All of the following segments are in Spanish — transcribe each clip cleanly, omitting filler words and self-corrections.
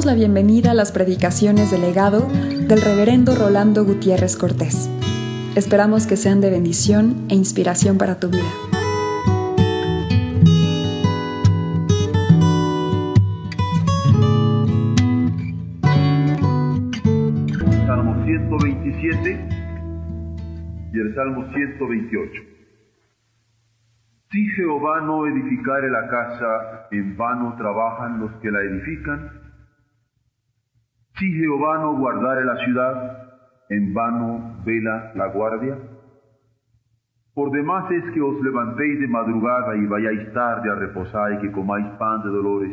damos la bienvenida a las predicaciones del legado del reverendo Rolando Gutiérrez Cortés. Esperamos que sean de bendición e inspiración para tu vida. Salmo 127 y el Salmo 128. Si Jehová no edificare la casa, en vano trabajan los que la edifican. Si Jehová no guardare la ciudad, en vano vela la guardia. Por demás es que os levantéis de madrugada y vayáis tarde a reposar y que comáis pan de dolores,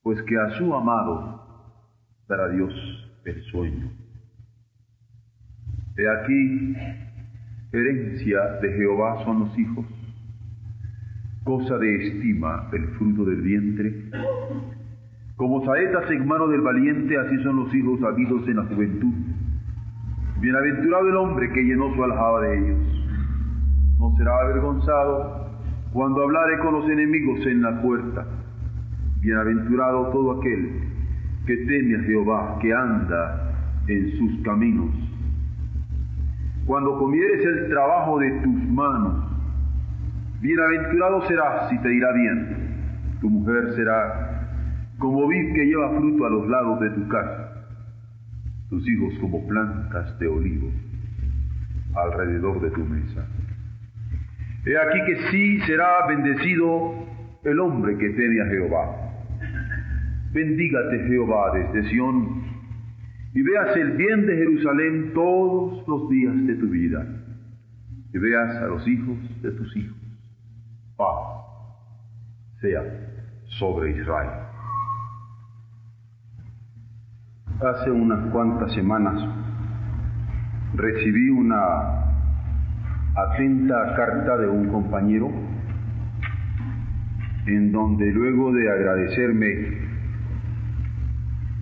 pues que a su amado dará Dios el sueño. He aquí, herencia de Jehová son los hijos, cosa de estima el fruto del vientre. Como saetas en mano del valiente, así son los hijos habidos en la juventud. Bienaventurado el hombre que llenó su aljaba de ellos. No será avergonzado cuando hablare con los enemigos en la puerta. Bienaventurado todo aquel que teme a Jehová, que anda en sus caminos. Cuando comieres el trabajo de tus manos, bienaventurado serás si te irá bien. Tu mujer será como vid que lleva fruto a los lados de tu casa, tus hijos como plantas de olivo alrededor de tu mesa. He aquí que sí será bendecido el hombre que teme a Jehová. Bendígate Jehová desde Sión, y veas el bien de Jerusalén todos los días de tu vida, y veas a los hijos de tus hijos. Paz sea sobre Israel. Hace unas cuantas semanas recibí una atenta carta de un compañero en donde, luego de agradecerme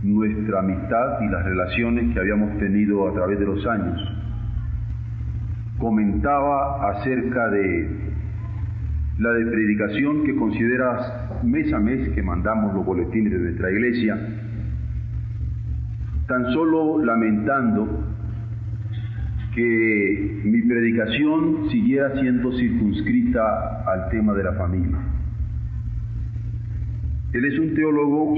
nuestra amistad y las relaciones que habíamos tenido a través de los años, comentaba acerca de la de predicación que consideras mes a mes que mandamos los boletines de nuestra iglesia, tan solo lamentando que mi predicación siguiera siendo circunscrita al tema de la familia. Él es un teólogo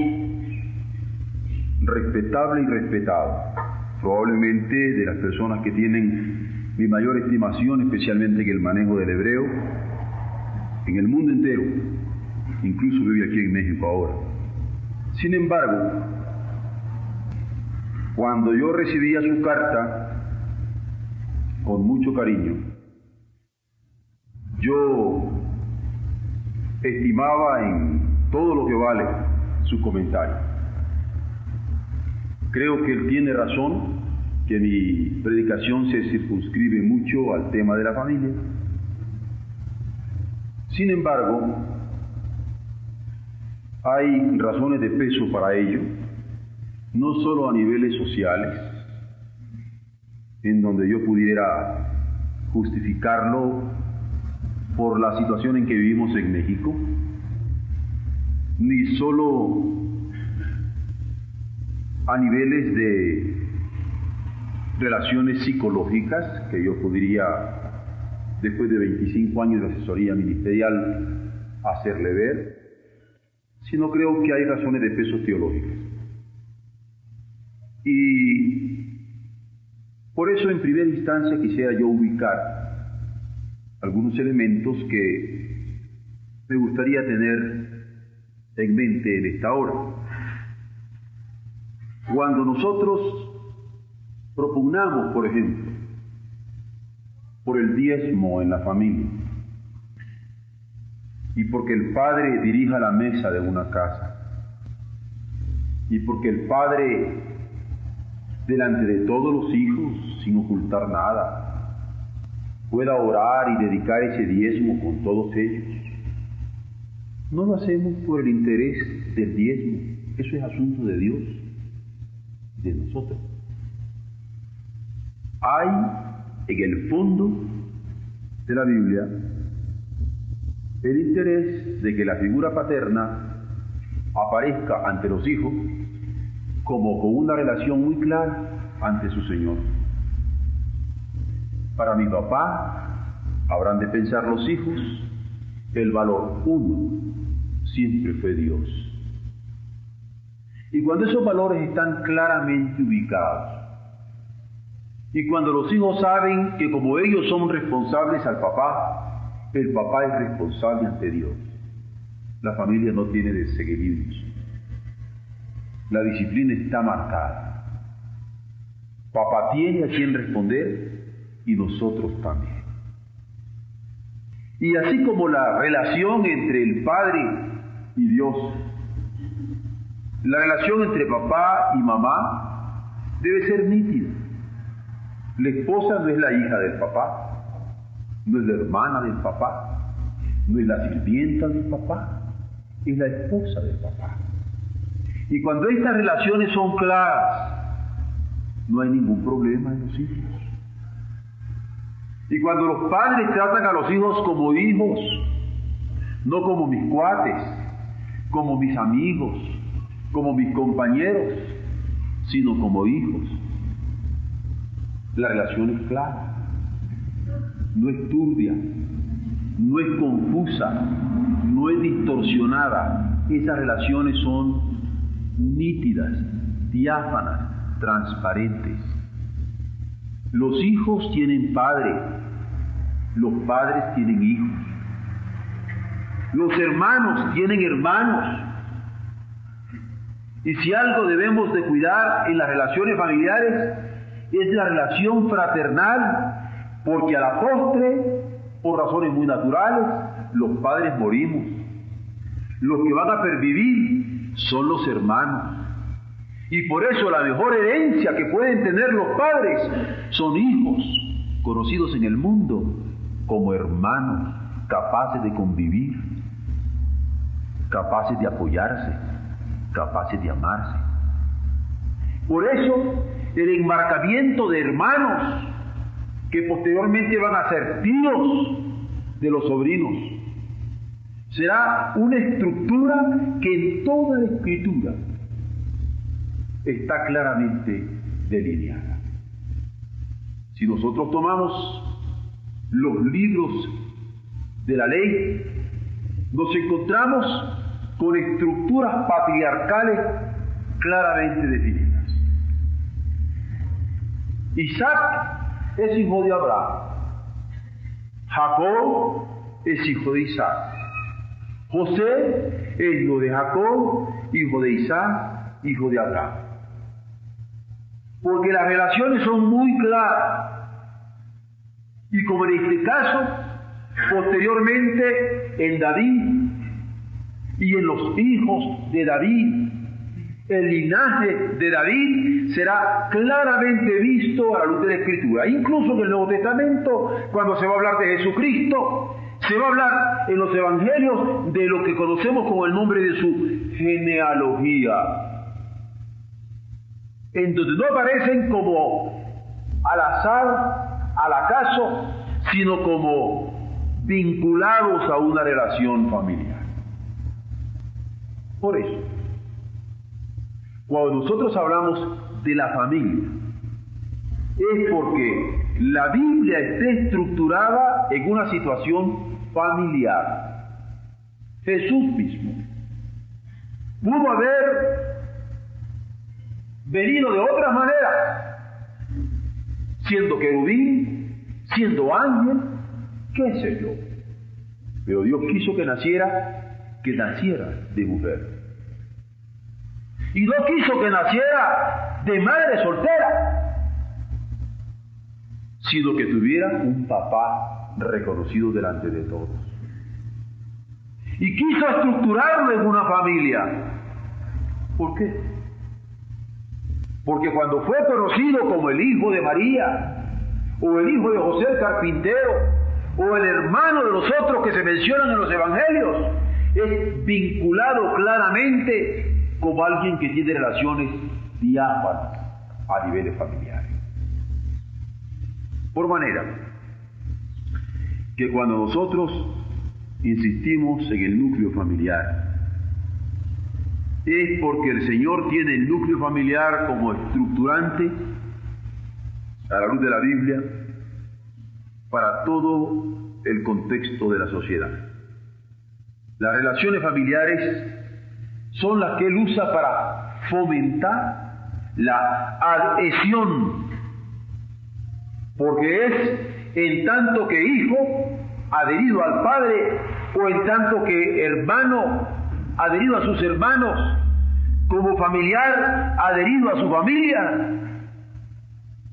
respetable y respetado, probablemente de las personas que tienen mi mayor estimación, especialmente en el manejo del hebreo, en el mundo entero, incluso vive aquí en México ahora. Sin embargo, cuando yo recibía su carta con mucho cariño, yo estimaba en todo lo que vale su comentario. Creo que él tiene razón, que mi predicación se circunscribe mucho al tema de la familia. Sin embargo, hay razones de peso para ello, no solo a niveles sociales, en donde yo pudiera justificarlo por la situación en que vivimos en México, ni solo a niveles de relaciones psicológicas, que yo podría, después de 25 años de asesoría ministerial, hacerle ver, sino creo que hay razones de peso teológicas. Y por eso, en primera instancia, quisiera yo ubicar algunos elementos que me gustaría tener en mente en esta hora. Cuando nosotros propugnamos, por ejemplo, por el diezmo en la familia, y porque el padre dirija la mesa de una casa, y porque el padre, delante de todos los hijos, sin ocultar nada, pueda orar y dedicar ese diezmo con todos ellos, no lo hacemos por el interés del diezmo. Eso es asunto de Dios, de nosotros. Hay en el fondo de la Biblia el interés de que la figura paterna aparezca ante los hijos como con una relación muy clara ante su Señor. Para mi papá, habrán de pensar los hijos, el valor uno siempre fue Dios. Y cuando esos valores están claramente ubicados, y cuando los hijos saben que como ellos son responsables al papá, el papá es responsable ante Dios, la familia no tiene desequilibrios. La disciplina está marcada. Papá tiene a quien responder y nosotros también. Y así como la relación entre el Padre y Dios, la relación entre papá y mamá debe ser nítida. La esposa no es la hija del papá, no es la hermana del papá, no es la sirvienta del papá, es la esposa del papá. Y cuando estas relaciones son claras, no hay ningún problema en los hijos. Y cuando los padres tratan a los hijos como hijos, no como mis cuates, como mis amigos, como mis compañeros, sino como hijos, la relación es clara, no es turbia, no es confusa, no es distorsionada. Esas relaciones son nítidas, diáfanas, transparentes. Los hijos tienen padre, los padres tienen hijos, los hermanos tienen hermanos. Y si algo debemos de cuidar en las relaciones familiares es la relación fraternal, porque a la postre, por razones muy naturales, los padres morimos. Los que van a pervivir son los hermanos. Y por eso la mejor herencia que pueden tener los padres son hijos conocidos en el mundo como hermanos, capaces de convivir, capaces de apoyarse, capaces de amarse. Por eso el enmarcamiento de hermanos que posteriormente van a ser tíos de los sobrinos será una estructura que en toda la Escritura está claramente delineada. Si nosotros tomamos los libros de la ley, nos encontramos con estructuras patriarcales claramente definidas. Isaac es hijo de Abraham, Jacob es hijo de Isaac, José es hijo de Jacob, hijo de Isaac, hijo de Abraham. Porque las relaciones son muy claras. Y como en este caso, posteriormente en David y en los hijos de David, el linaje de David será claramente visto a la luz de la Escritura. Incluso en el Nuevo Testamento, cuando se va a hablar de Jesucristo, se va a hablar en los Evangelios de lo que conocemos como el nombre de su genealogía, en donde no aparecen como al azar, al acaso, sino como vinculados a una relación familiar. Por eso, cuando nosotros hablamos de la familia, es porque la Biblia está estructurada en una situación familiar. Jesús mismo pudo haber venido de otra manera, siendo querubín, siendo ángel, qué sé yo. Pero Dios quiso que naciera de mujer. Y no quiso que naciera de madre soltera, sino que tuviera un papá reconocido delante de todos. Y quiso estructurarlo en una familia. ¿Por qué? Porque cuando fue conocido como el hijo de María, o el hijo de José el carpintero, o el hermano de los otros que se mencionan en los evangelios, es vinculado claramente como alguien que tiene relaciones diáfanas a niveles familiares. Por manera que cuando nosotros insistimos en el núcleo familiar, es porque el Señor tiene el núcleo familiar como estructurante, a la luz de la Biblia, para todo el contexto de la sociedad. Las relaciones familiares son las que Él usa para fomentar la adhesión, porque es en tanto que hijo adherido al Padre, o en tanto que hermano adherido a sus hermanos, como familiar adherido a su familia,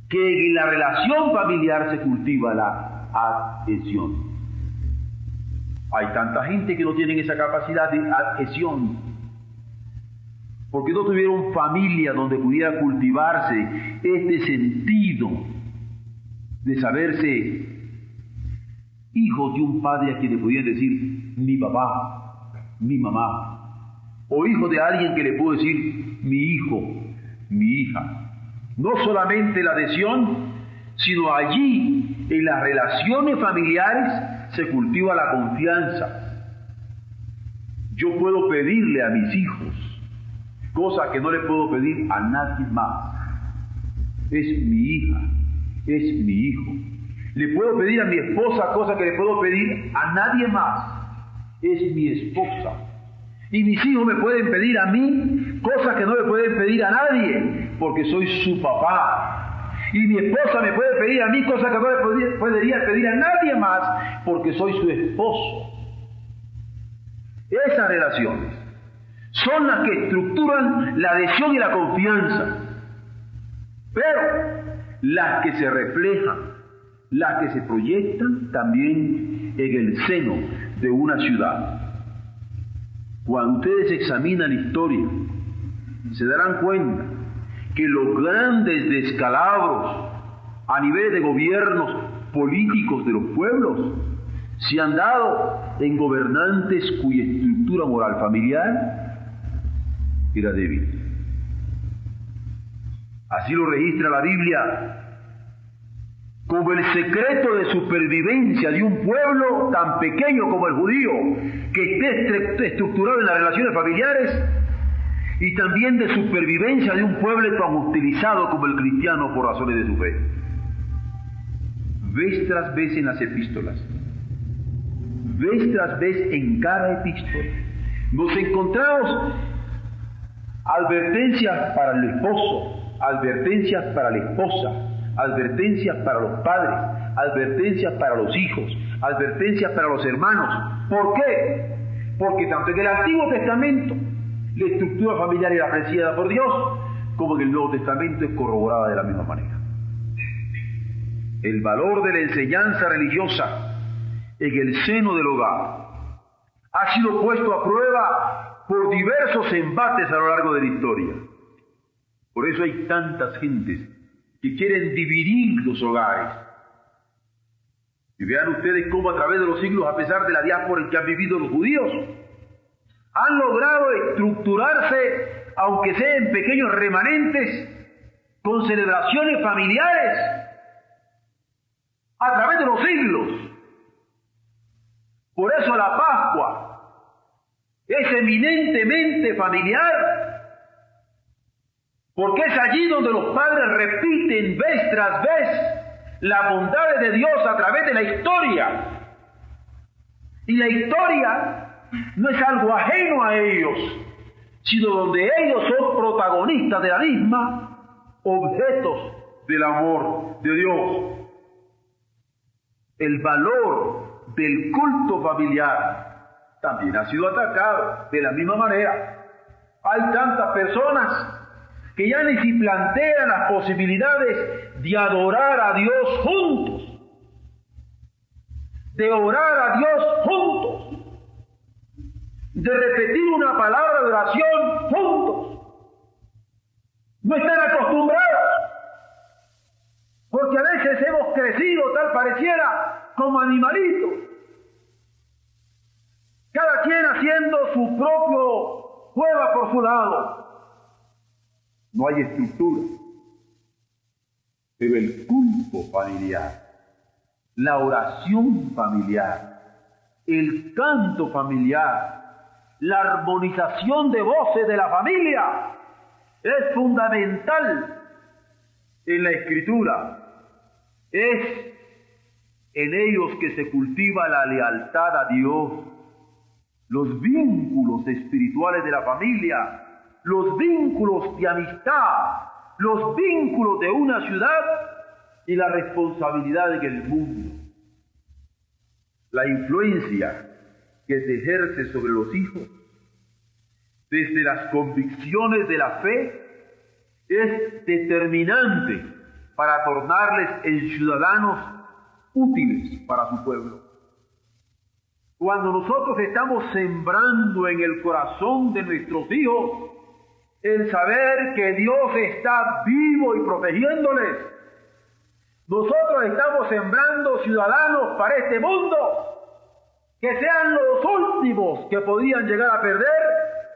que en la relación familiar se cultiva la adhesión. Hay tanta gente que no tienen esa capacidad de adhesión, porque no tuvieron familia donde pudiera cultivarse este sentido de saberse hijos de un padre a quien le podían decir mi papá, mi mamá, o hijo de alguien que le puedo decir mi hijo, mi hija. No solamente la adhesión, sino allí, en las relaciones familiares, se cultiva la confianza. Yo puedo pedirle a mis hijos cosas que no le puedo pedir a nadie más. Es mi hija, es mi hijo. Le puedo pedir a mi esposa cosas que le puedo pedir a nadie más. Es mi esposa. Y mis hijos me pueden pedir a mí cosas que no le pueden pedir a nadie, porque soy su papá. Y mi esposa me puede pedir a mí cosas que no le podría pedir a nadie más, porque soy su esposo. Esas relaciones son las que estructuran la adhesión y la confianza, pero las que se reflejan, las que se proyectan también en el seno de una ciudad. Cuando ustedes examinan la historia, se darán cuenta que los grandes descalabros a nivel de gobiernos políticos de los pueblos se han dado en gobernantes cuya estructura moral familiar era débil. Así lo registra la Biblia como el secreto de supervivencia de un pueblo tan pequeño como el judío, que esté estructurado en las relaciones familiares, y también de supervivencia de un pueblo tan hostilizado como el cristiano por razones de su fe. Vez tras vez en las epístolas, vez tras vez en cada epístola, nos encontramos advertencias para el esposo, advertencias para la esposa, advertencias para los padres, advertencias para los hijos, advertencias para los hermanos. ¿Por qué? Porque tanto en el Antiguo Testamento la estructura familiar era apreciada por Dios, como en el Nuevo Testamento es corroborada de la misma manera. El valor de la enseñanza religiosa en el seno del hogar ha sido puesto a prueba por diversos embates a lo largo de la historia. Por eso hay tantas gentes que quieren dividir los hogares. Y vean ustedes cómo a través de los siglos, a pesar de la diáspora en que han vivido los judíos, han logrado estructurarse, aunque sea en pequeños remanentes, con celebraciones familiares, a través de los siglos. Por eso la Pascua es eminentemente familiar, porque es allí donde los padres repiten vez tras vez la bondad de Dios a través de la historia. Y la historia no es algo ajeno a ellos, sino donde ellos son protagonistas de la misma, objetos del amor de Dios. El valor del culto familiar también ha sido atacado de la misma manera. Hay tantas personas que ya ni se plantean las posibilidades de adorar a Dios juntos, de orar a Dios juntos, de repetir una palabra de oración juntos. No están acostumbrados, porque a veces hemos crecido, tal pareciera, como animalitos, cada quien haciendo su propio cueva por su lado. No hay estructura. Pero el culto familiar, la oración familiar, el canto familiar, la armonización de voces de la familia es fundamental en la Escritura. Es en ellos que se cultiva la lealtad a Dios, los vínculos espirituales de la familia, los vínculos de amistad, los vínculos de una ciudad y la responsabilidad en el mundo. La influencia que se ejerce sobre los hijos desde las convicciones de la fe es determinante para tornarles en ciudadanos útiles para su pueblo. Cuando nosotros estamos sembrando en el corazón de nuestros hijos el saber que Dios está vivo y protegiéndoles, nosotros estamos sembrando ciudadanos para este mundo que sean los últimos que podían llegar a perder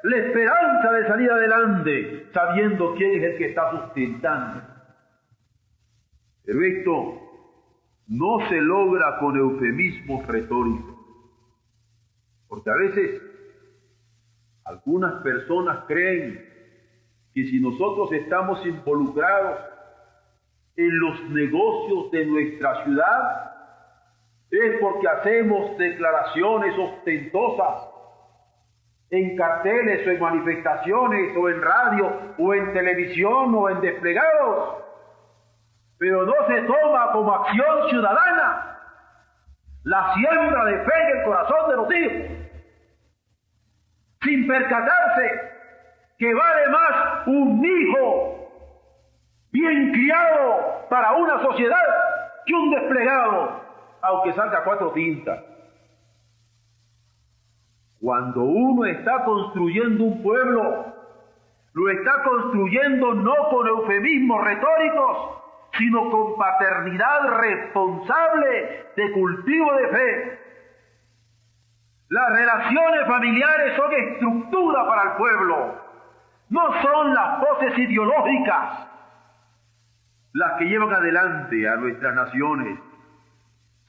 la esperanza de salir adelante, sabiendo quién es el que está sustentando. Pero esto no se logra con eufemismos retóricos, porque a veces algunas personas creen que si nosotros estamos involucrados en los negocios de nuestra ciudad, es porque hacemos declaraciones ostentosas en carteles o en manifestaciones o en radio o en televisión o en desplegados, pero no se toma como acción ciudadana la siembra de fe en el corazón de los hijos, sin percatarse que vale más un hijo bien criado para una sociedad que un desplegado, aunque salga 4 tintas. Cuando uno está construyendo un pueblo, lo está construyendo no con eufemismos retóricos, sino con paternidad responsable de cultivo de fe. Las relaciones familiares son estructura para el pueblo, no son las voces ideológicas las que llevan adelante a nuestras naciones.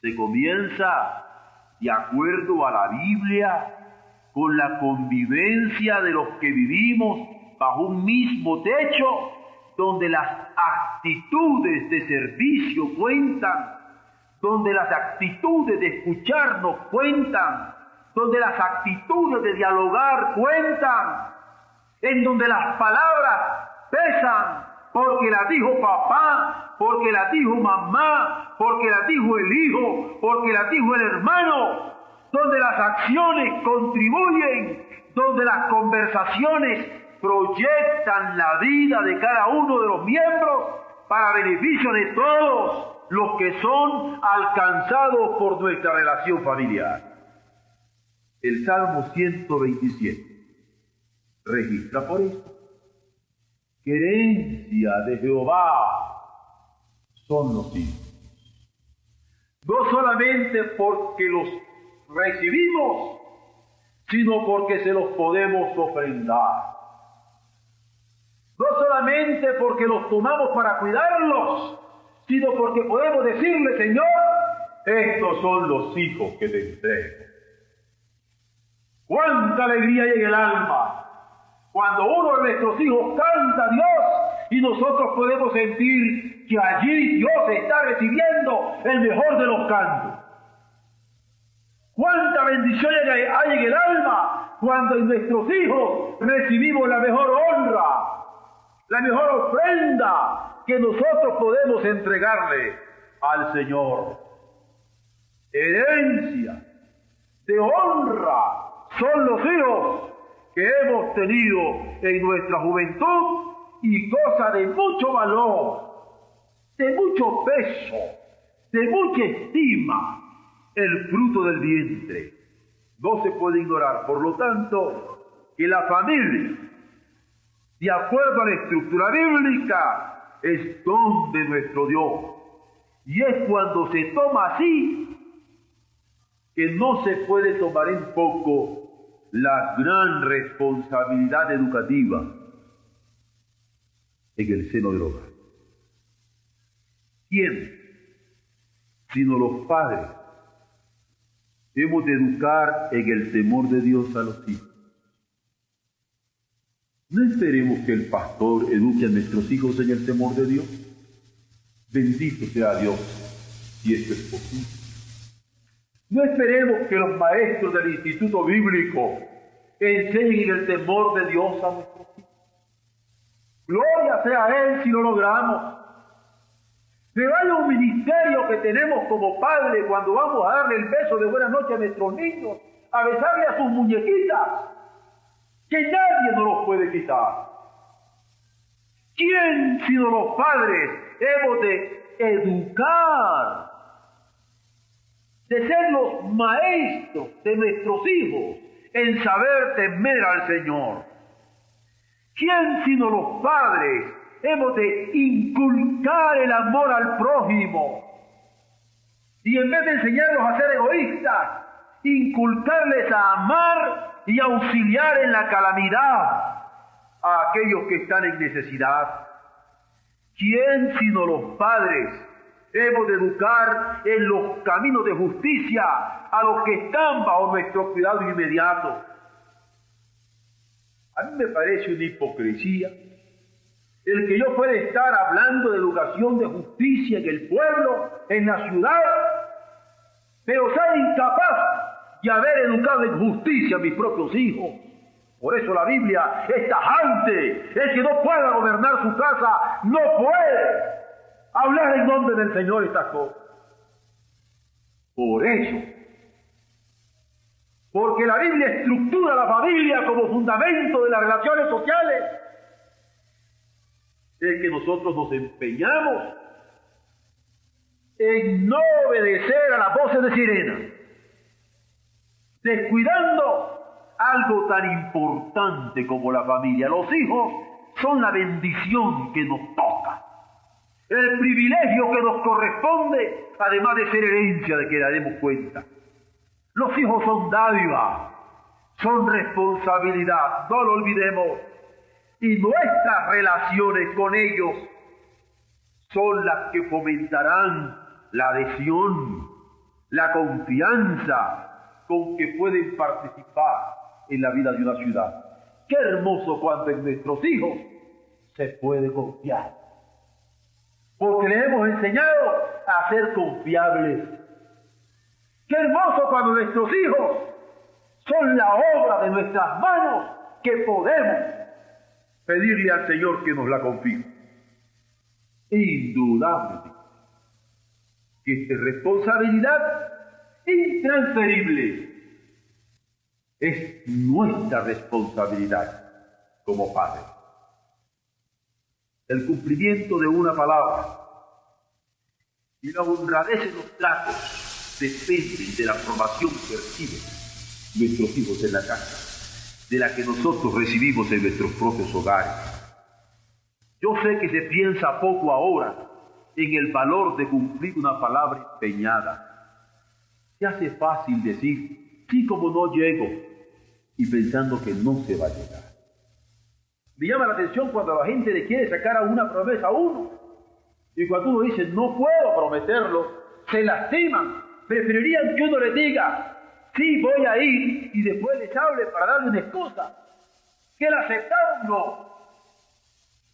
Se comienza de acuerdo a la Biblia, con la convivencia de los que vivimos bajo un mismo techo, donde las actitudes de servicio cuentan, donde las actitudes de escucharnos cuentan, donde las actitudes de dialogar cuentan, en donde las palabras pesan, porque las dijo papá, porque las dijo mamá, porque las dijo el hijo, porque las dijo el hermano, donde las acciones contribuyen, donde las conversaciones proyectan la vida de cada uno de los miembros para beneficio de todos los que son alcanzados por nuestra relación familiar. El Salmo 127 registra por esto: herencia de Jehová son los hijos. No solamente porque los recibimos, sino porque se los podemos ofrendar. No solamente porque los tomamos para cuidarlos, sino porque podemos decirle: Señor, estos son los hijos que te entrego. ¡Cuánta alegría hay en el alma cuando uno de nuestros hijos canta a Dios y nosotros podemos sentir que allí Dios está recibiendo el mejor de los cantos! ¡Cuánta bendición hay en el alma cuando en nuestros hijos recibimos la mejor honra, la mejor ofrenda que nosotros podemos entregarle al Señor! Herencia de honra son los hijos que hemos tenido en nuestra juventud, y cosa de mucho valor, de mucho peso, de mucha estima, el fruto del vientre. No se puede ignorar, por lo tanto, que la familia, de acuerdo a la estructura bíblica, es don de nuestro Dios. Y es cuando se toma así que no se puede tomar en poco la gran responsabilidad educativa en el seno del hogar. ¿Quién, sino los padres, hemos de educar en el temor de Dios a los hijos? No esperemos que el pastor eduque a nuestros hijos en el temor de Dios. Bendito sea Dios, si esto es posible. No esperemos que los maestros del Instituto Bíblico enseñen el temor de Dios a nuestros hijos. Gloria sea a Él si lo logramos. Pero hay un ministerio que tenemos como padres cuando vamos a darle el beso de buena noche a nuestros niños, a besarle a sus muñequitas, que nadie nos los puede quitar. ¿Quién, sino los padres, hemos de educar, de ser los maestros de nuestros hijos en saber temer al Señor? ¿Quién, sino los padres, hemos de inculcar el amor al prójimo? Y en vez de enseñarlos a ser egoístas, inculcarles a amar y auxiliar en la calamidad a aquellos que están en necesidad. ¿Quién, sino los padres, hemos de educar en los caminos de justicia a los que están bajo nuestro cuidado inmediato? A mí me parece una hipocresía el que yo pueda estar hablando de educación de justicia en el pueblo, en la ciudad, pero ser incapaz de haber educado en justicia a mis propios hijos. Por eso la Biblia es tajante. El que no pueda gobernar su casa no puede hablar en nombre del Señor estas cosas. Por eso, porque la Biblia estructura la familia como fundamento de las relaciones sociales, es que nosotros nos empeñamos en no obedecer a las voces de sirena, descuidando algo tan importante como la familia. Los hijos son la bendición que nos toca, el privilegio que nos corresponde, además de ser herencia de que daremos cuenta. Los hijos son dádiva, son responsabilidad, no lo olvidemos. Y nuestras relaciones con ellos son las que fomentarán la adhesión, la confianza con que pueden participar en la vida de una ciudad. Qué hermoso cuando en nuestros hijos se puede confiar, porque les hemos enseñado a ser confiables. Qué hermoso cuando nuestros hijos son la obra de nuestras manos, que podemos pedirle al Señor que nos la confíe. Indudablemente que esta responsabilidad intransferible es nuestra responsabilidad como padres. El cumplimiento de una palabra y la honradez en los tratos dependen de la formación que reciben nuestros hijos en la casa, de la que nosotros recibimos en nuestros propios hogares. Yo sé que se piensa poco ahora en el valor de cumplir una palabra empeñada. Se hace fácil decir, sí, como no llego, y pensando que no se va a llegar. Me llama la atención cuando la gente le quiere sacar a una promesa a uno, y cuando uno dice, no puedo prometerlo, se lastiman. Preferirían que uno les diga, sí, voy a ir, y después les hable para darle una excusa. Que el aceptar no.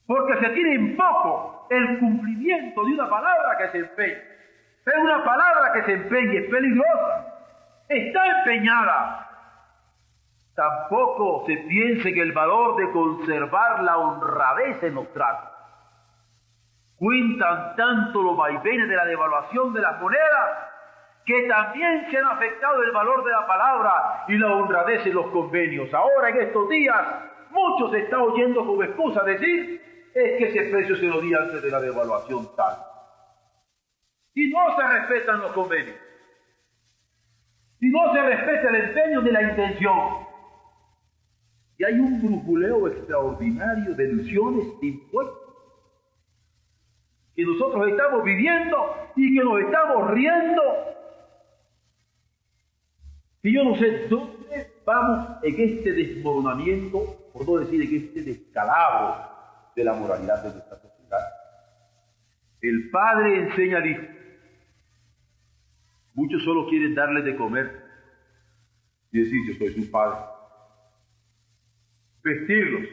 Porque se tiene en poco el cumplimiento de una palabra que se empeña. Pero una palabra que se empeñe es peligrosa. Está empeñada. Tampoco se piense en el valor de conservar la honradez en los tratos. Cuentan tanto los vaivenes de la devaluación de las monedas que también se han afectado el valor de la palabra y la honradez en los convenios. Ahora, en estos días, muchos se está oyendo como excusa decir es que ese precio se lo di antes de la devaluación tal. Y no se respetan los convenios. Y no se respeta el empeño ni la intención. Y hay un brujuleo extraordinario de ilusiones de impuestos que nosotros estamos viviendo y que nos estamos riendo. Y yo no sé dónde vamos en este desmoronamiento, por no decir en este descalabro de la moralidad de nuestra sociedad. El padre enseña al hijo. Muchos solo quieren darle de comer y decir, yo soy su padre. Vestirlos,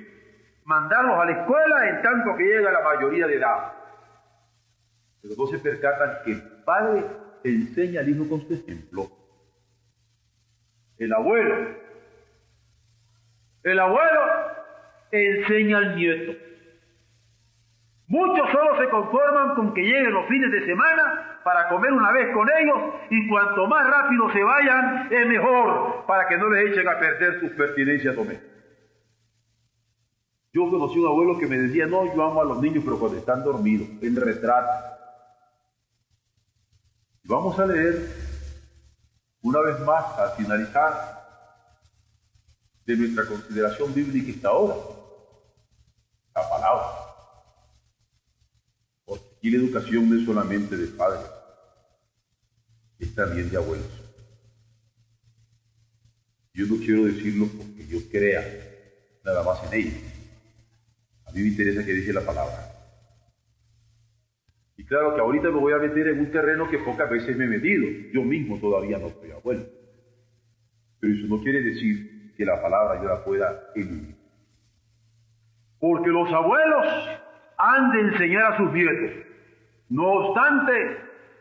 mandarlos a la escuela en tanto que llega la mayoría de edad. Pero no se percatan que el padre enseña al hijo con su ejemplo. El abuelo enseña al nieto. Muchos solo se conforman con que lleguen los fines de semana para comer una vez con ellos, y cuanto más rápido se vayan es mejor, para que no les echen a perder sus pertenencias domésticas. Yo conocí un abuelo que me decía: no, yo amo a los niños, pero cuando están dormidos, en retrato. Y vamos a leer una vez más, al finalizar de nuestra consideración bíblica esta hora, la palabra. Porque aquí la educación no es solamente de padres, es también de abuelos. Yo no quiero decirlo porque yo crea nada más en ellos. A mí me interesa que dice la palabra. Y claro que ahorita me voy a meter en un terreno que pocas veces me he metido. Yo mismo todavía no soy abuelo. Pero eso no quiere decir que la palabra yo la pueda eludir. Porque los abuelos han de enseñar a sus nietos. No obstante,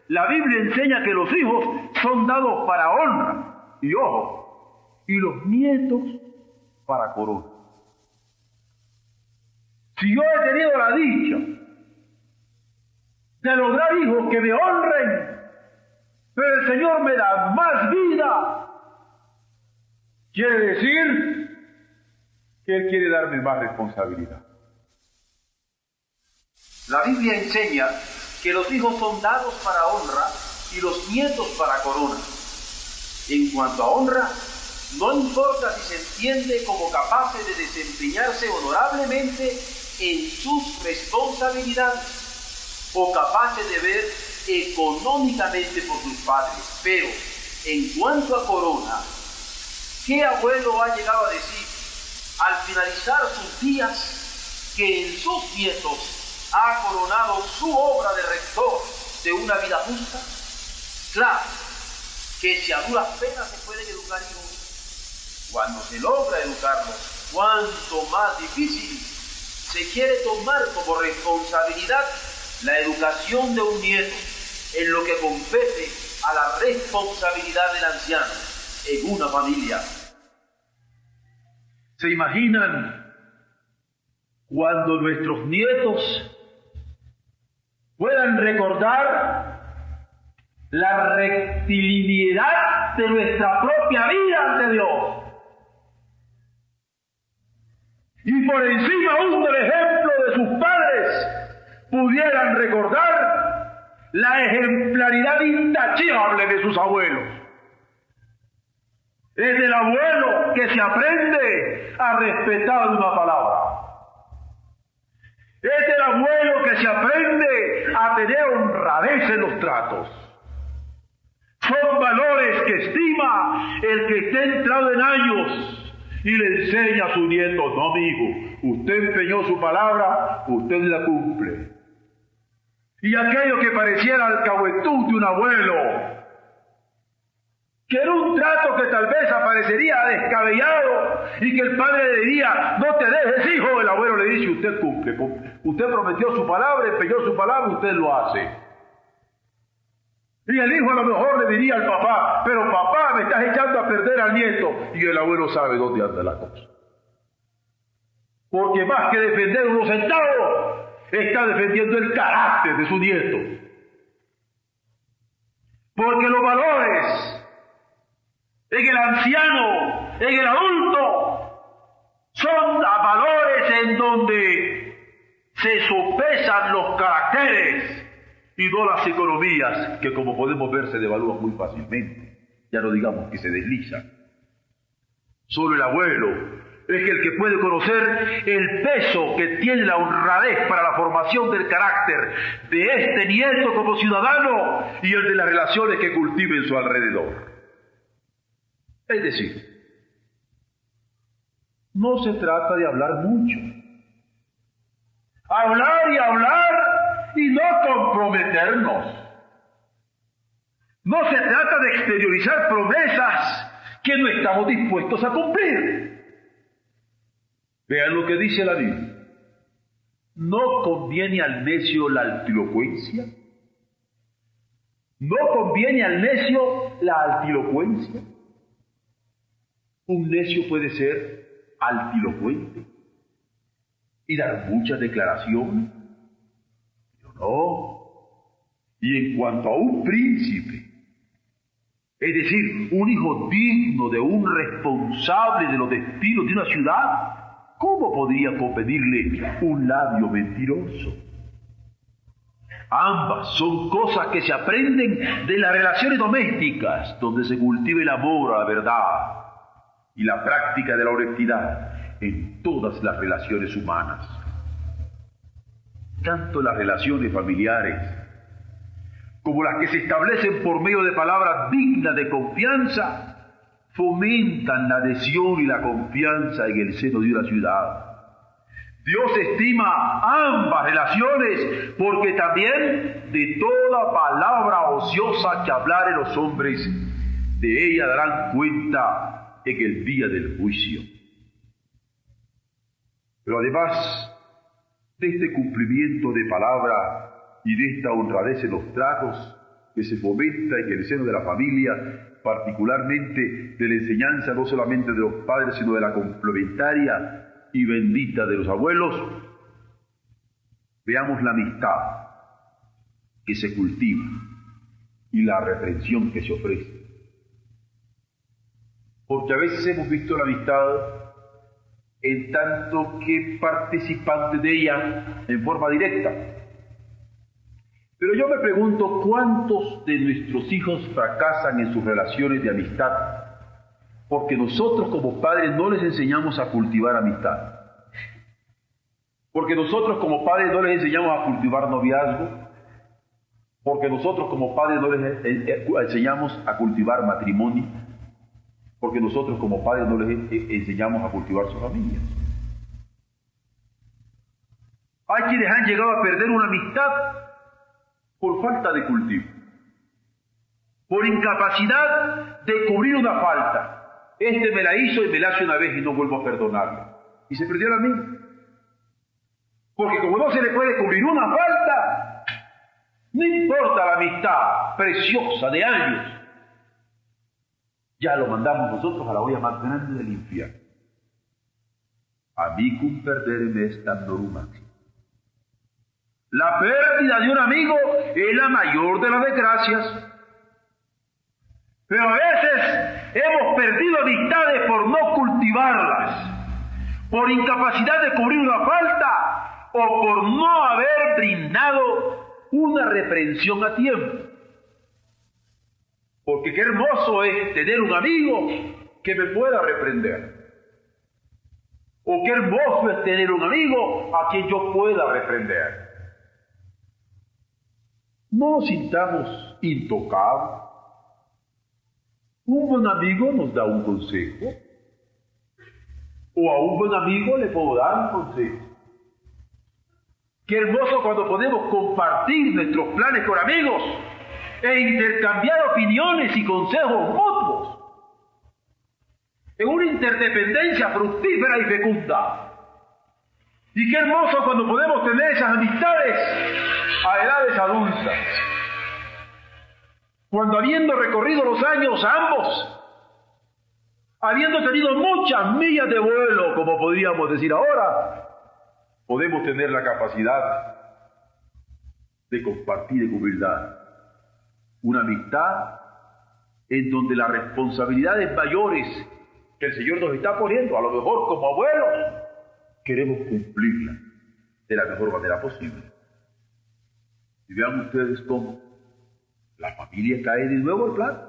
la Biblia enseña que los hijos son dados para honra. Y ojo, y los nietos para corona. Si yo he tenido la dicha de lograr hijos que me honren, pero el Señor me da más vida, quiere decir que Él quiere darme más responsabilidad. La Biblia enseña que los hijos son dados para honra y los nietos para corona. En cuanto a honra, no importa si se entiende como capaces de desempeñarse honorablemente en sus responsabilidades o capaces de ver económicamente por sus padres. Pero en cuanto a corona, ¿qué abuelo ha llegado a decir al finalizar sus días que en sus nietos ha coronado su obra de rector de una vida justa? Claro que si a duras penas se pueden educar hijos, cuando se logra educarlos, cuanto más difícil se quiere tomar como responsabilidad la educación de un nieto en lo que compete a la responsabilidad del anciano en una familia. ¿Se imaginan cuando nuestros nietos puedan recordar la rectiliniedad de nuestra propia vida ante Dios? Y por encima aún del ejemplo de sus padres, pudieran recordar la ejemplaridad intachable de sus abuelos. Es del abuelo que se aprende a respetar una palabra. Es del abuelo que se aprende a tener honradez en los tratos. Son valores que estima el que esté entrado en años y le enseña a su nieto: no, amigo, usted empeñó su palabra, usted la cumple. Y aquello que pareciera alcahuetud de un abuelo, que era un trato que tal vez aparecería descabellado y que el padre le diría: no te dejes, hijo, el abuelo le dice: usted cumple, usted prometió su palabra, empeñó su palabra, usted lo hace. Y el hijo a lo mejor le diría al papá: pero papá, me estás echando a perder al nieto. Y el abuelo sabe dónde anda la cosa. Porque más que defender unos centavos, está defendiendo el carácter de su nieto. Porque los valores en el anciano, en el adulto, son valores en donde se sopesan los caracteres y no las economías, que como podemos ver se devalúan muy fácilmente, ya no digamos que se deslizan. Solo el abuelo es el que puede conocer el peso que tiene la honradez para la formación del carácter de este nieto como ciudadano y el de las relaciones que cultive en su alrededor. Es decir, no se trata de hablar mucho. Hablar y hablar y no comprometernos. No se trata de exteriorizar promesas que no estamos dispuestos a cumplir. Vean lo que dice la Biblia. ¿No conviene al necio la altilocuencia? ¿No conviene al necio la altilocuencia? Un necio puede ser altilocuente y dar muchas declaraciones, pero no. Y en cuanto a un príncipe, es decir, un hijo digno de un responsable de los destinos de una ciudad, ¿cómo podría convenirle un labio mentiroso? Ambas son cosas que se aprenden de las relaciones domésticas, donde se cultiva el amor a la verdad y la práctica de la honestidad en todas las relaciones humanas. Tanto las relaciones familiares como las que se establecen por medio de palabras dignas de confianza, fomentan la adhesión y la confianza en el seno de una ciudad. Dios estima ambas relaciones porque también de toda palabra ociosa que hablaren los hombres, de ella darán cuenta en el día del juicio. Pero además de este cumplimiento de palabra y de esta honradez en los tratos que se fomenta en el seno de la familia, particularmente de la enseñanza no solamente de los padres, sino de la complementaria y bendita de los abuelos, veamos la amistad que se cultiva y la reprensión que se ofrece. Porque a veces hemos visto la amistad en tanto que participantes de ella en forma directa. Pero yo me pregunto, ¿cuántos de nuestros hijos fracasan en sus relaciones de amistad? Porque nosotros como padres no les enseñamos a cultivar amistad. Porque nosotros como padres no les enseñamos a cultivar noviazgo. Porque nosotros como padres no les enseñamos a cultivar matrimonio. Porque nosotros como padres no les enseñamos a cultivar su familia. Hay quienes han llegado a perder una amistad por falta de cultivo, por incapacidad de cubrir una falta. Este me la hizo y me la hace una vez y no vuelvo a perdonarle. Y se perdió la amiga. Porque como no se le puede cubrir una falta, no importa la amistad preciosa de años, ya lo mandamos nosotros a la olla más grande del infierno. Amicum perdere est tantorum maxima. La pérdida de un amigo es la mayor de las desgracias. Pero a veces hemos perdido amistades por no cultivarlas, por incapacidad de cubrir una falta o por no haber brindado una reprensión a tiempo. Porque qué hermoso es tener un amigo que me pueda reprender. O qué hermoso es tener un amigo a quien yo pueda reprender. No nos sintamos intocables. Un buen amigo nos da un consejo. O a un buen amigo le puedo dar un consejo. Qué hermoso cuando podemos compartir nuestros planes con amigos e intercambiar opiniones y consejos mutuos en una interdependencia fructífera y fecunda. Y qué hermoso cuando podemos tener esas amistades a edades adultas, cuando habiendo recorrido los años ambos, habiendo tenido muchas millas de vuelo, como podríamos decir ahora, podemos tener la capacidad de compartir en humildad una amistad en donde las responsabilidades mayores que el Señor nos está poniendo, a lo mejor como abuelos, queremos cumplirlas de la mejor manera posible. Y vean ustedes cómo la familia cae de nuevo al plan.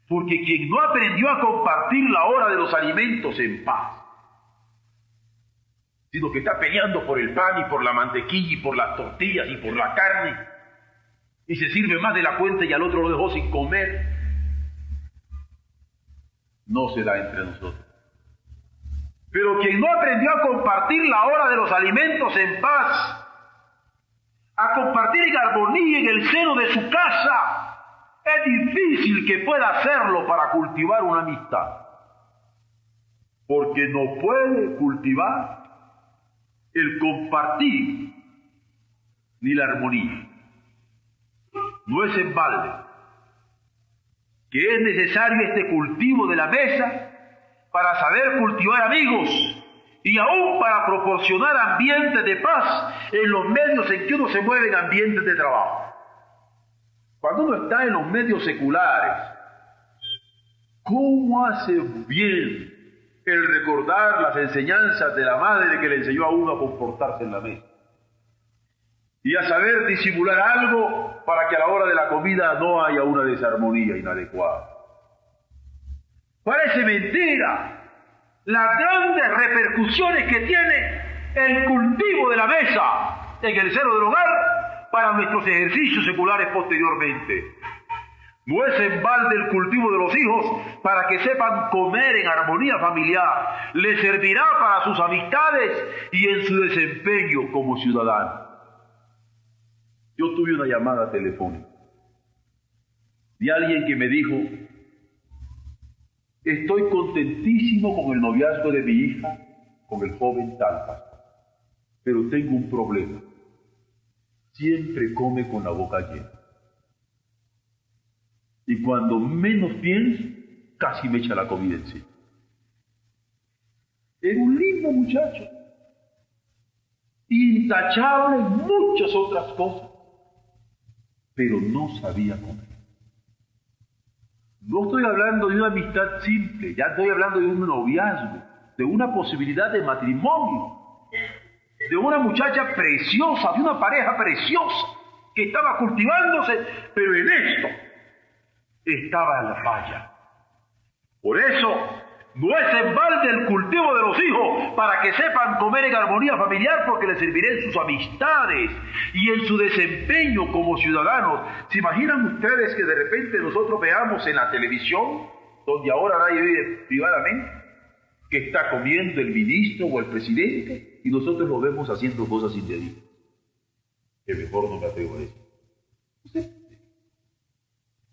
Porque quien no aprendió a compartir la hora de los alimentos en paz, sino que está peleando por el pan y por la mantequilla y por las tortillas y por la carne, y se sirve más de la cuenta y al otro lo dejó sin comer, no se da entre nosotros. Pero quien no aprendió a compartir la hora de los alimentos en paz, a compartir en armonía en el seno de su casa, es difícil que pueda hacerlo para cultivar una amistad. Porque no puede cultivar el compartir ni la armonía. No es en balde que es necesario este cultivo de la mesa para saber cultivar amigos y aún para proporcionar ambientes de paz en los medios en que uno se mueve en ambientes de trabajo. Cuando uno está en los medios seculares, ¿cómo hace bien el recordar las enseñanzas de la madre que le enseñó a uno a comportarse en la mesa? Y a saber disimular algo para que a la hora de la comida no haya una desarmonía inadecuada. Parece mentira las grandes repercusiones que tiene el cultivo de la mesa en el seno del hogar para nuestros ejercicios seculares posteriormente. No es en balde el cultivo de los hijos para que sepan comer en armonía familiar. Les servirá para sus amistades y en su desempeño como ciudadanos. Yo tuve una llamada telefónica de alguien que me dijo: estoy contentísimo con el noviazgo de mi hija, con el joven tal pastor, pero tengo un problema. Siempre come con la boca llena. Y cuando menos pienso, casi me echa la comida encima. Era un lindo muchacho, intachable en muchas otras cosas, pero no sabía comer. No estoy hablando de una amistad simple, ya estoy hablando de un noviazgo, de una posibilidad de matrimonio, de una muchacha preciosa, de una pareja preciosa que estaba cultivándose, pero en esto estaba en la falla. Por eso no es en balde el cultivo de los hijos para que sepan comer en armonía familiar, porque les servirá en sus amistades y en su desempeño como ciudadanos. ¿Se imaginan ustedes que de repente nosotros veamos en la televisión, donde ahora nadie vive privadamente, que está comiendo el ministro o el presidente y nosotros lo vemos haciendo cosas indebidas? Que mejor no me atrevo a decir.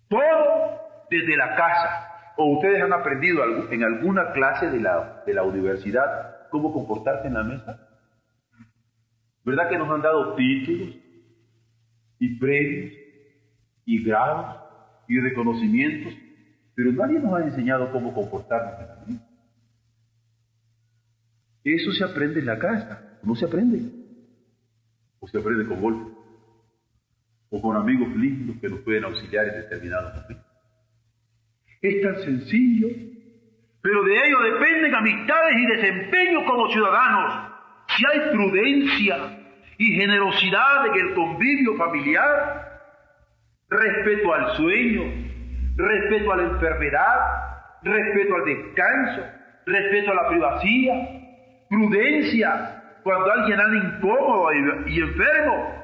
Todo desde la casa. ¿O ustedes han aprendido en alguna clase de la universidad cómo comportarse en la mesa? ¿Verdad que nos han dado títulos y premios y grados y reconocimientos? Pero nadie nos ha enseñado cómo comportarnos en la mesa. Eso se aprende en la casa, no se aprende. O se aprende con golpes, o con amigos lindos que nos pueden auxiliar en determinados momentos. Es tan sencillo, pero de ello dependen amistades y desempeño como ciudadanos. Si hay prudencia y generosidad en el convivio familiar, respeto al sueño, respeto a la enfermedad, respeto al descanso, respeto a la privacidad, prudencia cuando alguien anda incómodo y enfermo,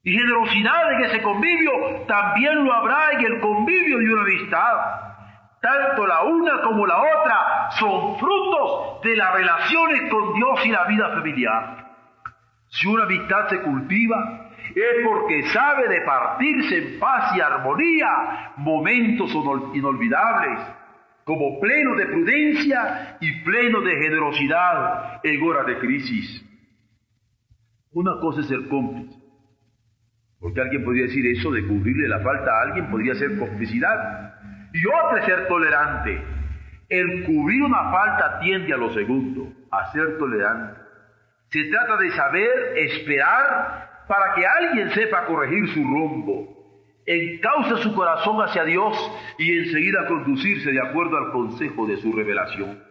y generosidad en ese convivio, también lo habrá en el convivio de una amistad. Tanto la una como la otra son frutos de las relaciones con Dios y la vida familiar. Si una amistad se cultiva, es porque sabe de partirse en paz y armonía momentos inolvidables, como pleno de prudencia y pleno de generosidad en horas de crisis. Una cosa es ser cómplice, porque alguien podría decir eso de cubrirle la falta a alguien, podría ser complicidad. Y otra es ser tolerante. El cubrir una falta tiende a lo segundo, a ser tolerante. Se trata de saber esperar para que alguien sepa corregir su rumbo, encauce su corazón hacia Dios y enseguida conducirse de acuerdo al consejo de su revelación.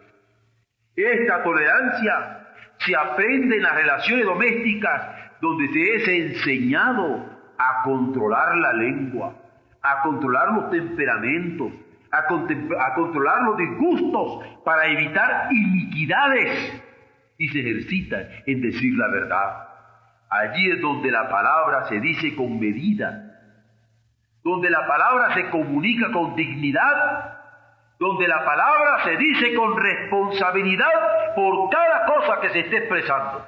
Esta tolerancia se aprende en las relaciones domésticas, donde se es enseñado a controlar la lengua, a controlar los temperamentos, a controlar los disgustos para evitar iniquidades, y se ejercita en decir la verdad. Allí es donde la palabra se dice con medida, donde la palabra se comunica con dignidad, donde la palabra se dice con responsabilidad por cada cosa que se esté expresando.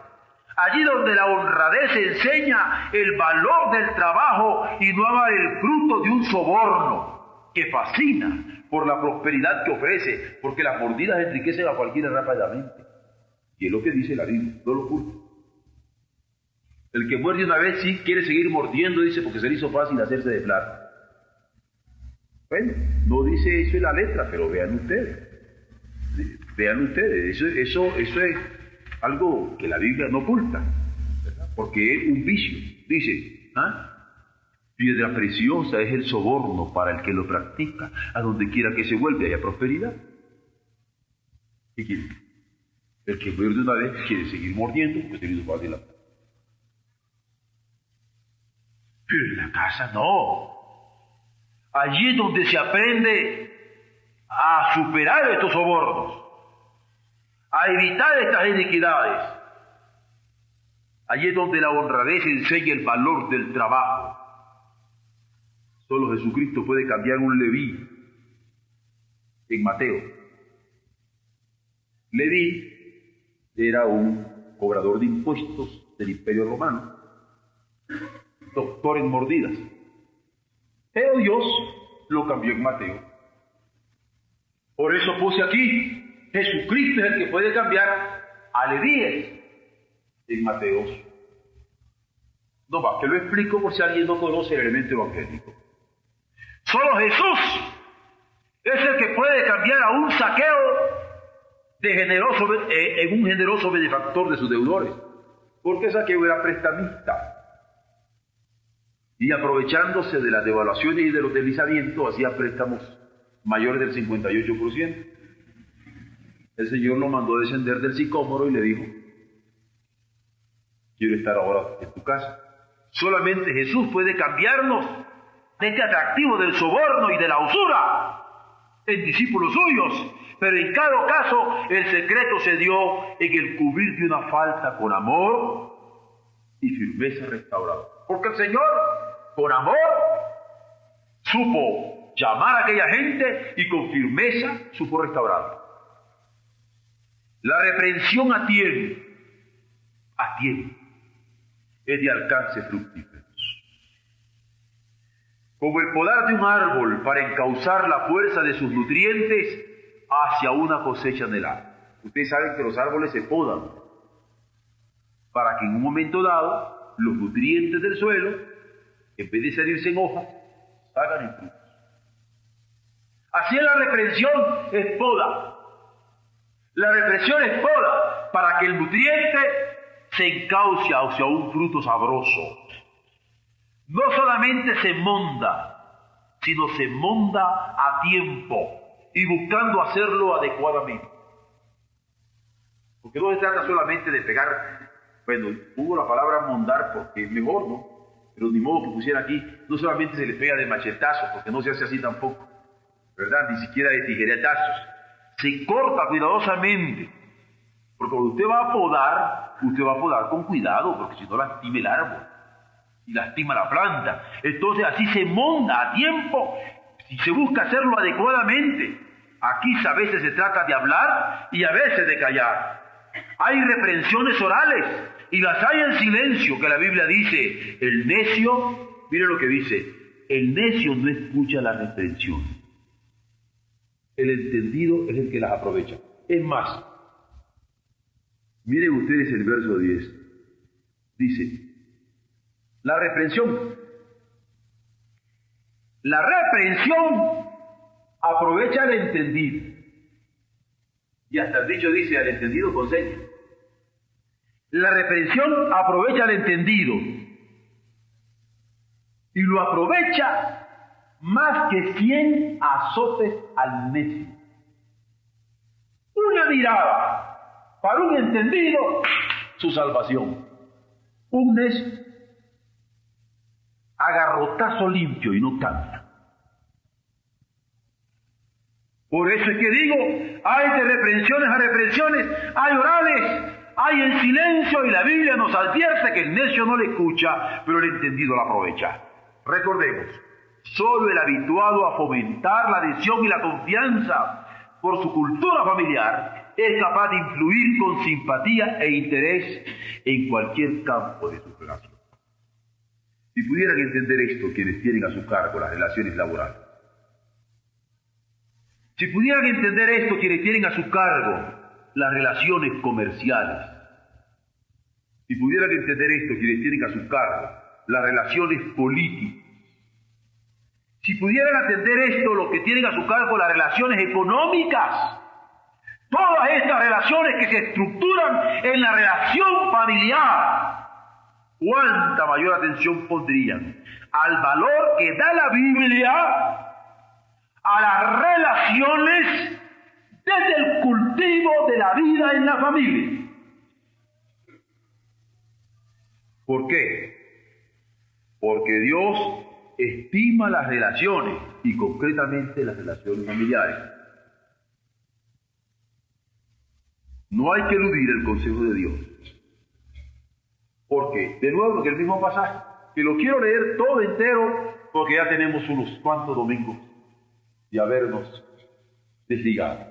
Allí donde la honradez enseña el valor del trabajo y no ama el fruto de un soborno que fascina por la prosperidad que ofrece, porque las mordidas enriquecen a cualquiera rápidamente. Y es lo que dice la Biblia, no lo oculta. El que muerde una vez sí quiere seguir mordiendo, dice, porque se le hizo fácil hacerse de plata. Bueno, no dice eso en la letra, pero vean ustedes. Vean ustedes, eso es algo que la Biblia no oculta, ¿verdad? Porque es un vicio. Dice, piedra preciosa es el soborno para el que lo practica. A donde quiera que se vuelve haya prosperidad. ¿Qué quiere? El que muerde una vez quiere seguir mordiendo porque se le hizo fácil la plata. Pero en la casa no. Allí es donde se aprende a superar estos sobornos, a evitar estas iniquidades. Allí es donde la honradez enseña el valor del trabajo. Solo Jesucristo puede cambiar un Leví en Mateo. Leví era un cobrador de impuestos del Imperio Romano, doctor en mordidas. Pero Dios lo cambió en Mateo. Por eso puse aquí, Jesucristo es el que puede cambiar a Levíes en Mateo. No más que lo explico por si alguien no conoce el elemento evangélico. Solo Jesús es el que puede cambiar a un saqueo en un generoso benefactor de sus deudores. Porque Saqueo era prestamista. Y aprovechándose de las devaluaciones y de los deslizamientos, hacía préstamos mayores del 58%. El Señor lo mandó descender del sicómoro y le dijo, quiero estar ahora en tu casa. Solamente Jesús puede cambiarnos de este atractivo del soborno y de la usura en discípulos suyos. Pero en cada caso el secreto se dio en el cubrir de una falta con amor y firmeza restaurada. Porque el Señor, con amor, supo llamar a aquella gente y con firmeza supo restaurar. La reprensión a tiempo, es de alcance fructífero. Como el podar de un árbol para encauzar la fuerza de sus nutrientes hacia una cosecha anhelada. Ustedes saben que los árboles se podan para que en un momento dado los nutrientes del suelo, en vez de salirse en hojas, salgan en frutos. Así es la reprensión, es poda. La represión es poda para que el nutriente se encauce hacia un fruto sabroso. No solamente se monda, sino se monda a tiempo y buscando hacerlo adecuadamente. Porque no se trata solamente de pegar, bueno, hubo la palabra mondar porque es mejor, ¿no? Pero ni modo que pusiera aquí, no solamente se le pega de machetazos, porque no se hace así tampoco, ¿verdad? Ni siquiera de tijeretazos. Se corta cuidadosamente, porque cuando usted va a podar con cuidado, porque si no lastima el árbol y lastima la planta. Entonces así se monda a tiempo y se busca hacerlo adecuadamente. Aquí a veces se trata de hablar y a veces de callar. Hay reprensiones orales y las hay en silencio, que la Biblia dice, el necio, mire lo que dice, el necio no escucha la reprensión. El entendido es el que las aprovecha. Es más, miren ustedes el verso 10. Dice, la reprensión aprovecha al entendido. Y hasta el dicho dice, al entendido consejo. La reprensión aprovecha al entendido. Y lo aprovecha más que 100 azotes al necio. Una mirada para un entendido, su salvación. Un necio, agarrotazo limpio y no cambia. Por eso es que digo, hay de reprensiones a reprensiones, hay orales, hay en silencio, y la Biblia nos advierte que el necio no le escucha, pero el entendido la aprovecha. Recordemos, solo el habituado a fomentar la adhesión y la confianza por su cultura familiar es capaz de influir con simpatía e interés en cualquier campo de su relación. Si pudieran entender esto quienes tienen a su cargo las relaciones laborales, si pudieran entender esto quienes tienen a su cargo las relaciones comerciales. Si pudieran entender esto quienes tienen a su cargo las relaciones políticas, si pudieran atender esto los que tienen a su cargo las relaciones económicas, todas estas relaciones que se estructuran en la relación familiar, cuánta mayor atención pondrían al valor que da la Biblia a las relaciones desde el cultivo de la vida en la familia. ¿Por qué? Porque Dios estima las relaciones y concretamente las relaciones familiares. No hay que eludir el consejo de Dios. Porque, de nuevo, que el mismo pasaje, que lo quiero leer todo entero, porque ya tenemos unos cuantos domingos de habernos desligado.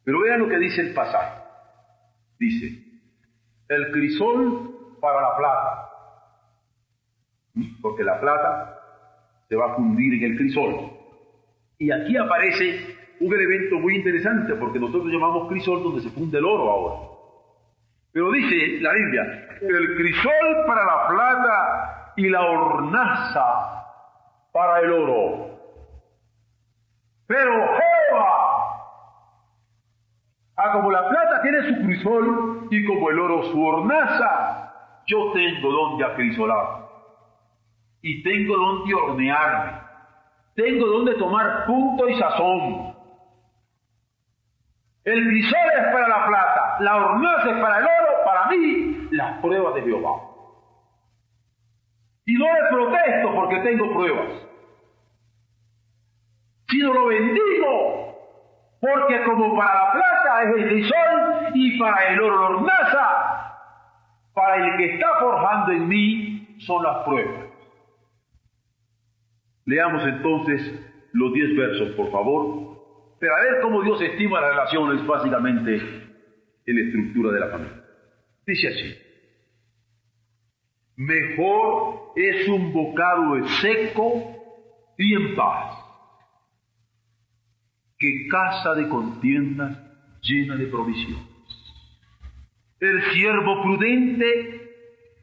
Pero vean lo que dice el pasaje. Dice, el crisol para la plata, porque la plata se va a fundir en el crisol. Y aquí aparece un elemento muy interesante, porque nosotros llamamos crisol donde se funde el oro ahora. Pero dice la Biblia, el crisol para la plata y la hornaza para el oro. Pero Jehová, como la plata tiene su crisol y como el oro su hornaza, yo tengo donde acrisolar y tengo donde hornearme, tengo donde tomar punto y sazón. El crisol es para la plata, la hornaza es para el oro, para mí, las pruebas de Jehová. Y no le protesto porque tengo pruebas, sino lo bendigo, porque como para la plata es el crisol y para el oro la hornaza, para el que está forjando en mí son las pruebas. Leamos entonces los 10 versos, por favor, para ver cómo Dios estima las relaciones básicamente en la estructura de la familia. Dice así: mejor es un bocado seco y en paz que casa de contiendas llena de provisiones. El siervo prudente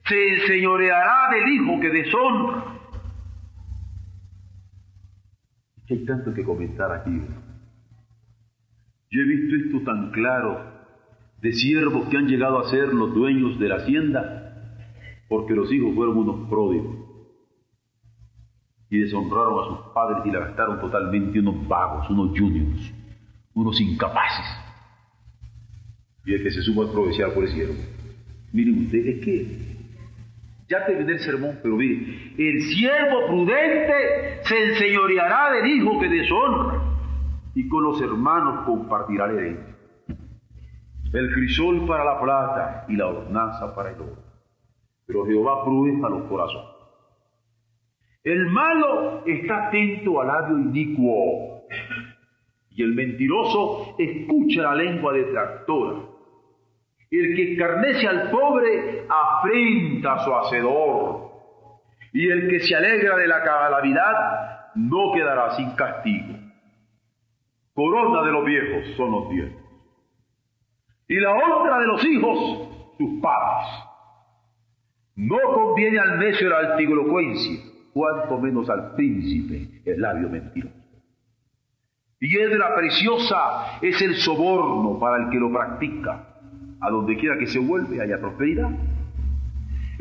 se enseñoreará del hijo que deshonra. Hay tanto que comentar aquí. Yo he visto esto tan claro de siervos que han llegado a ser los dueños de la hacienda porque los hijos fueron unos pródigos y deshonraron a sus padres y la gastaron totalmente, unos vagos, unos juniors, unos incapaces. Y el que se supo aprovechar por el siervo. Miren ustedes, es que ya terminé el sermón, pero miren, el siervo prudente se enseñoreará del hijo que deshonra y con los hermanos compartirá la herencia. El crisol para la plata y la hornaza para el oro, pero Jehová prueba los corazones. El malo está atento al labio inicuo y el mentiroso escucha la lengua detractora. El que escarnece al pobre afrenta a su hacedor, y el que se alegra de la calamidad no quedará sin castigo. Corona de los viejos son los diezmos, y la honra de los hijos sus padres. No conviene al necio la altiglocuencia, cuanto menos al príncipe el labio mentiroso. Piedra preciosa es el soborno para el que lo practica. A donde quiera que se vuelve haya prosperidad.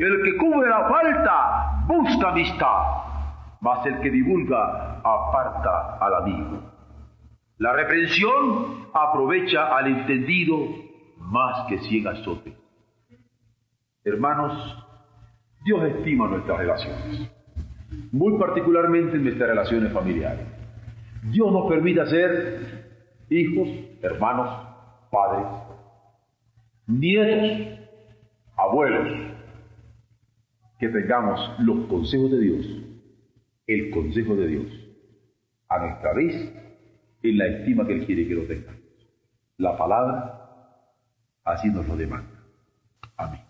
El que cubre la falta busca amistad, mas el que divulga aparta al amigo. La reprensión aprovecha al entendido más que 100 azotes. Hermanos, Dios estima nuestras relaciones, muy particularmente en nuestras relaciones familiares. Dios nos permite ser hijos, hermanos, padres, nietos, abuelos, que tengamos los consejos de Dios, el consejo de Dios, a nuestra vez, en la estima que Él quiere que lo tengamos. La palabra así nos lo demanda. Amén.